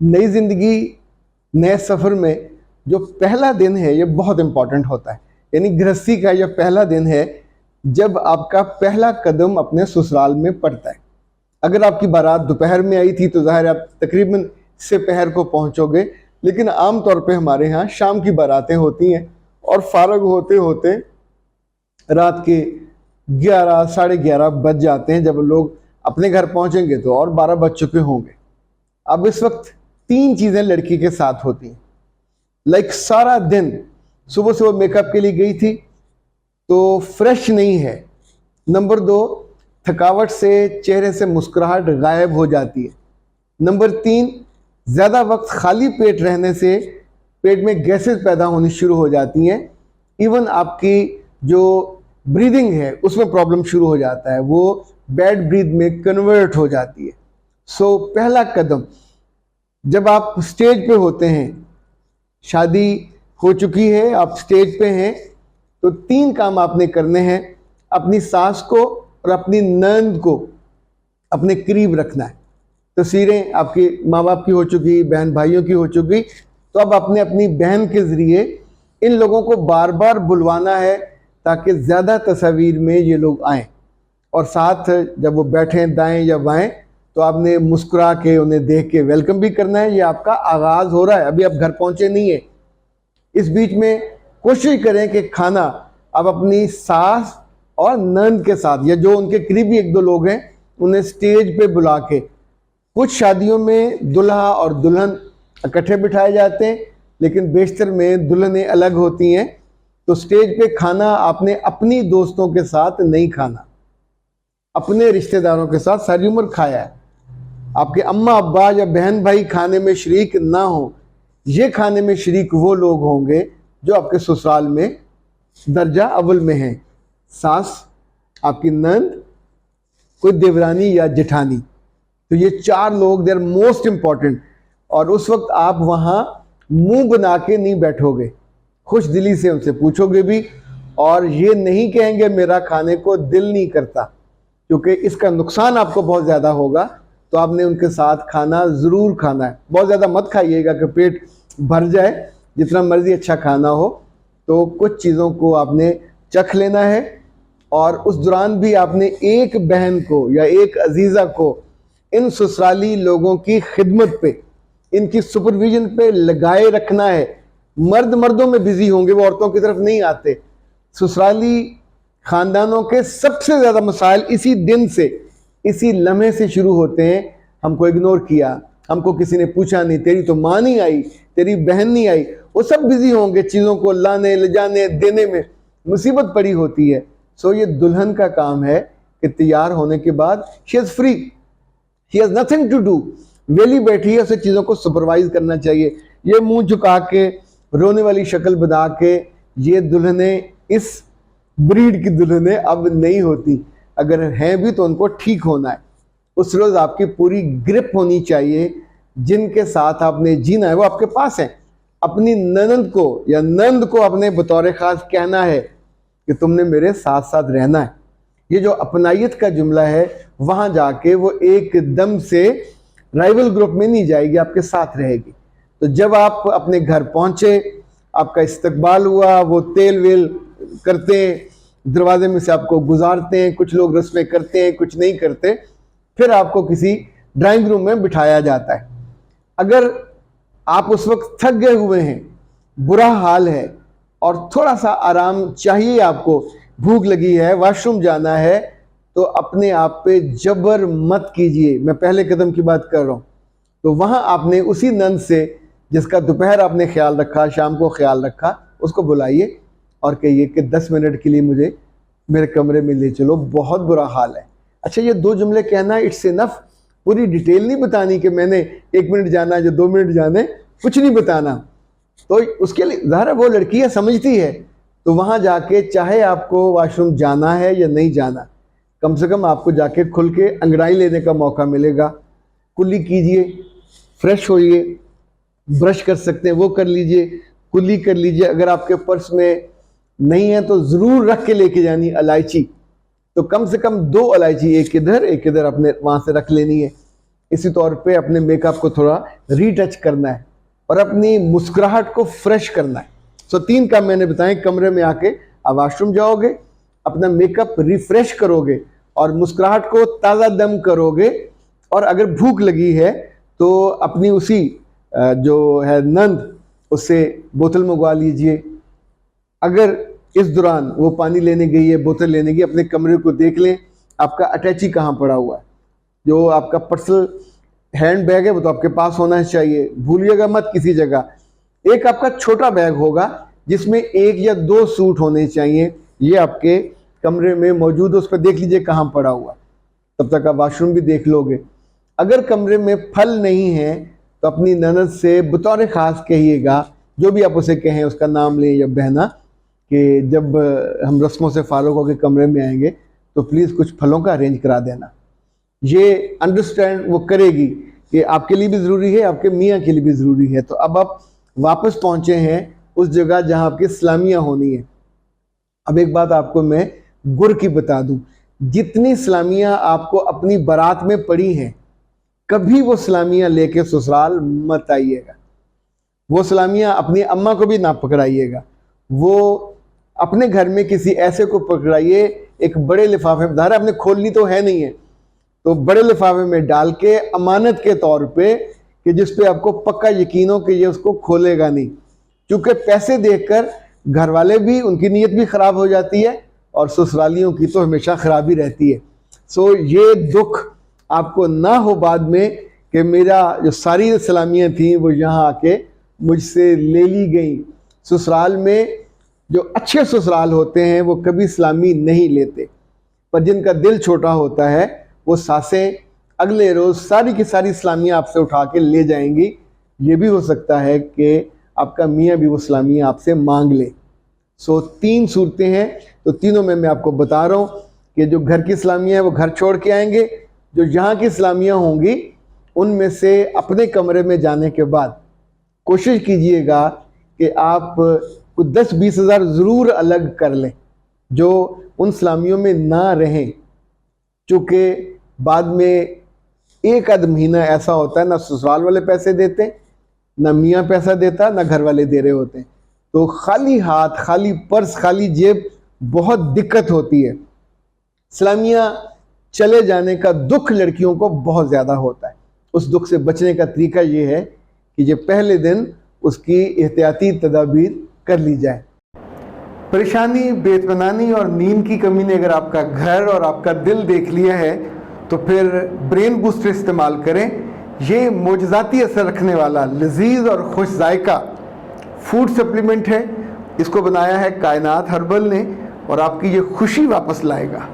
नई जिंदगी, नए सफर में जो पहला दिन है ये बहुत इंपॉर्टेंट होता है। यानी गृहस्थी का यह पहला दिन है जब आपका पहला कदम अपने ससुराल में पड़ता है। अगर आपकी बारात दोपहर में आई थी तो जाहिर है आप तकरीबन से पहर को पहुंचोगे, लेकिन आमतौर पे हमारे यहाँ शाम की बारातें होती हैं और फारग होते होते रात के 11 साढ़े 11 बज जाते हैं। जब लोग अपने घर पहुंचेंगे तो और 12 बज चुके होंगे। अब इस वक्त तीन चीज़ें लड़की के साथ होती हैं। सारा दिन सुबह सुबह मेकअप के लिए गई थी तो फ्रेश नहीं है। नंबर 2, थकावट से चेहरे से मुस्कुराहट गायब हो जाती है। नंबर 3, ज़्यादा वक्त खाली पेट रहने से पेट में गैसेस पैदा होनी शुरू हो जाती हैं। इवन आपकी जो ब्रीदिंग है उसमें प्रॉब्लम शुरू हो जाता है, वो बैड ब्रीथ में कन्वर्ट हो जाती है। सो पहला कदम जब आप स्टेज पे होते हैं, शादी हो चुकी है, आप स्टेज पे हैं, तो 3 काम आपने करने हैं। अपनी सास को और अपनी नंद को अपने करीब रखना है। तस्वीरें आपके माँ बाप की हो चुकी, बहन भाइयों की हो चुकी, तो अब आपने अपनी बहन के ज़रिए इन लोगों को बार बार बुलवाना है ताकि ज़्यादा तस्वीर में ये लोग आएँ। और साथ जब वो बैठें दाएं या बाएं तो आपने मुस्कुरा के उन्हें देख के वेलकम भी करना है। ये आपका आगाज़ हो रहा है, अभी आप घर पहुंचे नहीं है। इस बीच में कोशिश करें कि खाना आप अपनी सास और नंद के साथ या जो उनके करीबी 1-2 लोग हैं उन्हें स्टेज पे बुला के, कुछ शादियों में दुल्हा और दुल्हन इकट्ठे बिठाए जाते हैं, लेकिन बेशतर में दुल्हनें अलग होती हैं। तो स्टेज पे खाना आपने अपनी दोस्तों के साथ नहीं खाना, अपने रिश्तेदारों के साथ सारी उम्र खाया है। आपके अम्मा अब्बा या बहन भाई खाने में शरीक ना हो, ये खाने में शरीक वो लोग होंगे जो आपके ससुराल में दर्जा अव्वल में हैं। सास, आपकी नंद, कोई देवरानी या जेठानी, तो ये 4 लोग दे आर मोस्ट इम्पॉर्टेंट। और उस वक्त आप वहाँ मुंह बना के नहीं बैठोगे, खुश दिली से उनसे पूछोगे भी, और ये नहीं कहेंगे मेरा खाने को दिल नहीं करता, क्योंकि इसका नुकसान आपको बहुत ज़्यादा होगा। तो आपने उनके साथ खाना ज़रूर खाना है। बहुत ज़्यादा मत खाइएगा कि पेट भर जाए, जितना मर्ज़ी अच्छा खाना हो, तो कुछ चीज़ों को आपने चख लेना है। और उस दौरान भी आपने एक बहन को या एक अजीज़ा को इन ससुराली लोगों की खिदमत पे, इनकी सुपरविजन पे लगाए रखना है। मर्द मर्दों में बिजी होंगे, वो औरतों की तरफ नहीं आते। ससुराली खानदानों के सबसे ज़्यादा मसाइल इसी दिन से, इसी लम्हे से शुरू होते हैं। हमको इग्नोर किया, हमको किसी ने पूछा नहीं, तेरी तो माँ नहीं आई, तेरी बहन नहीं आई। वो सब बिजी होंगे चीज़ों को लाने ले जाने देने में, मुसीबत पड़ी होती है। सो ये दुल्हन का काम है कि तैयार होने के बाद she is free, she has nothing to do, वेली बैठी है, उसे चीज़ों को सुपरवाइज करना चाहिए। ये मुंह झुका के रोने वाली शक्ल बना के ये दुल्हनें इस ब्रीड की दुल्हनें अब नहीं होती। अगर हैं भी तो उनको ठीक होना है। उस रोज़ आपकी पूरी ग्रिप होनी चाहिए। जिनके साथ आपने जीना है वो आपके पास है। अपनी ननद को या नंद को अपने बतौर ख़ास कहना है कि तुमने मेरे साथ साथ रहना है। ये जो अपनायत का जुमला है, वहाँ जाके वो एकदम से राइवल ग्रुप में नहीं जाएगी, आपके साथ रहेगी। तो जब आप अपने घर पहुँचे, आपका इस्तकबाल हुआ, वो तेल वेल करते हैं, दरवाजे में से आपको गुजारते हैं, कुछ लोग रस्में करते हैं, कुछ नहीं करते, फिर आपको किसी ड्राइंग रूम में बिठाया जाता है। अगर आप उस वक्त थक गए हुए हैं, बुरा हाल है और थोड़ा सा आराम चाहिए, आपको भूख लगी है, वॉशरूम जाना है, तो अपने आप पे जबर मत कीजिए। मैं पहले कदम की बात कर रहा हूँ। तो वहाँ आपने उसी नंद से जिसका दोपहर आपने ख्याल रखा, शाम को ख्याल रखा, उसको बुलाइए और कहिए कि 10 मिनट के लिए मुझे मेरे कमरे में ले चलो, बहुत बुरा हाल है। अच्छा, ये 2 जुमले कहना इट्स इनफ। पूरी डिटेल नहीं बतानी कि मैंने 1 मिनट जाना या 2 मिनट जाने, कुछ नहीं बताना। तो उसके लिए ज़ाहिर है वो लड़की है, समझती है। तो वहाँ जाके चाहे आपको वॉशरूम जाना है या नहीं जाना, कम से कम आपको जाके खुल के अंगड़ाई लेने का मौका मिलेगा। कुल्ली कीजिए, फ्रेश होइए, ब्रश कर सकते हैं वो कर लीजिए, कुल्ली कर लीजिए। अगर आपके पर्स में नहीं है तो ज़रूर रख के लेके जानी इलायची। तो कम से कम 2 इलायची, एक इधर एक इधर, अपने वहाँ से रख लेनी है। इसी तौर पे अपने मेकअप को थोड़ा रीटच करना है और अपनी मुस्कुराहट को फ्रेश करना है। सो 3 काम मैंने बताए। कमरे में आके आप वॉशरूम जाओगे, अपना मेकअप रिफ्रेश करोगे और मुस्कुराहट को ताज़ा दम करोगे, और अगर भूख लगी है तो अपनी उसी जो है नंद, उससे बोतल मंगवा लीजिए। अगर इस दौरान वो पानी लेने गई है, बोतल लेने गई, अपने कमरे को देख लें आपका अटैची कहाँ पड़ा हुआ है। जो आपका पर्सनल हैंड बैग है वो तो आपके पास होना चाहिए, भूलिएगा मत किसी जगह। एक आपका छोटा बैग होगा जिसमें 1 या 2 सूट होने चाहिए, ये आपके कमरे में मौजूद है, उस पर देख लीजिए कहाँ पड़ा हुआ। तब तक आप वॉशरूम भी देख लोगे। अगर कमरे में फल नहीं है तो अपनी ननद से बतौर ख़ास कहिएगा, जो भी आप उसे कहें उसका नाम लें या बहना, कि जब हम रस्मों से फारुग होकर कमरे में आएंगे तो प्लीज़ कुछ फलों का अरेंज करा देना। ये अंडरस्टैंड वो करेगी कि आपके लिए भी ज़रूरी है, आपके मियाँ के लिए भी ज़रूरी है। तो अब आप वापस पहुँचे हैं उस जगह जहाँ आपकी सलामियाँ होनी है। अब एक बात आपको मैं गुर की बता दूं, जितनी सलामियाँ आपको अपनी बारात में पड़ी हैं, कभी वो सलामियाँ लेके ससुराल मत आइएगा। वो सलामियाँ अपनी अम्मा को भी ना पकड़ाइएगा, वो अपने घर में किसी ऐसे को पकड़ाइए, एक बड़े लिफाफे में, धारा आपने खोलनी तो है नहीं है, तो बड़े लिफाफे में डाल के अमानत के तौर पे, कि जिस पे आपको पक्का यकीन हो कि ये उसको खोलेगा नहीं। क्योंकि पैसे देखकर घर वाले भी, उनकी नीयत भी ख़राब हो जाती है और ससुरालियों की तो हमेशा ख़राबी रहती है। सो ये दुख आपको ना हो बाद में कि मेरा जो सारी सलामियाँ थी वो यहाँ आके मुझसे ले ली गई। ससुराल में जो अच्छे ससुराल होते हैं वो कभी सलामी नहीं लेते, पर जिनका दिल छोटा होता है वो सासें अगले रोज़ सारी की सारी सलामियाँ आपसे उठा के ले जाएंगी। ये भी हो सकता है कि आपका मियाँ भी वो सलामियाँ आपसे मांग ले। सो 3 सूरतें हैं, तो तीनों में मैं आपको बता रहा हूँ कि जो घर की सलामियाँ हैं वो घर छोड़ के आएंगे, जो यहाँ की सलामियाँ होंगी उनमें से अपने कमरे में जाने के बाद कोशिश कीजिएगा कि आप कुछ 10-20 हज़ार ज़रूर अलग कर लें, जो उन सलामियों में ना रहें। चूँकि बाद में 1 आध महीना ऐसा होता है ना ससुराल वाले पैसे देते, ना मियाँ पैसा देता, ना घर वाले दे रहे होते हैं, तो खाली हाथ, खाली पर्स, खाली जेब, बहुत दिक्कत होती है। सलामियाँ चले जाने का दुख लड़कियों को बहुत ज़्यादा होता है। उस दुख से बचने का तरीका ये है कि ये पहले दिन उसकी एहतियाती तदाबीर कर ली जाए। परेशानी, बेइत्मीनानी और नींद की कमी ने अगर आपका घर और आपका दिल देख लिया है तो फिर ब्रेन बूस्टर इस्तेमाल करें। ये मोजज़ाती असर रखने वाला लजीज और खुश जायका फूड सप्लीमेंट है। इसको बनाया है कायनात हर्बल ने और आपकी ये खुशी वापस लाएगा।